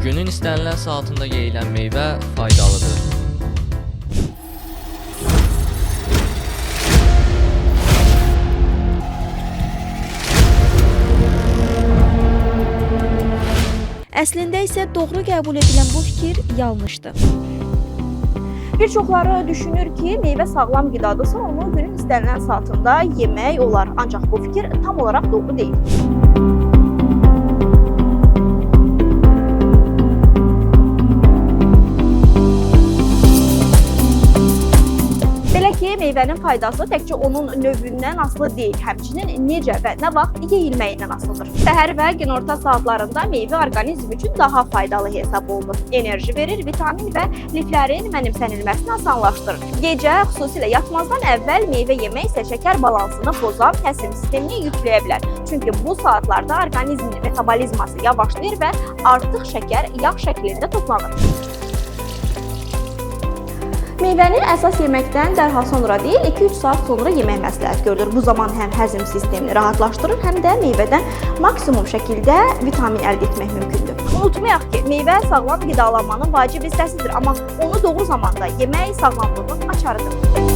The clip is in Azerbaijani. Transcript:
Günün istənilən saatında yeyilən meyvə faydalıdır. Əslində isə doğru qəbul edilən bu fikir yanlışdır. Bir çoxları düşünür ki, meyvə sağlam qidadısa, onu günün istənilən saatında yemək olar. Ancaq bu fikir tam olaraq doğru deyil. Belə ki, meyvənin faydası təkcə onun növündən asılı deyil, həmçinin necə və nə vaxt yeyilməyindən asılıdır. Səhər və günorta saatlarında meyvə orqanizm üçün daha faydalı hesab olunur. Enerji verir, vitamin və liflərin mənimsənilməsini asanlaşdırır. Gecə, xüsusilə yatmazdan əvvəl meyvə yemək isə şəkər balansını pozan həzm sistemini yükləyə bilər. Çünki bu saatlarda orqanizmin metabolizması yavaşlayır və artıq şəkər yağ şəklində toplanır. Meyvəni əsas yeməkdən dərhal sonra deyil, 2-3 saat sonra yemək məsləhət görülür. Bu zaman həm həzm sistemini rahatlaşdırır, həm də meyvədən maksimum şəkildə vitamin əldə etmək mümkündür. Unutmayaq ki, meyvə sağlam qidalanmanın vacib hissəsidir, amma onu doğru zamanda yemək sağlamlığın açarıdır.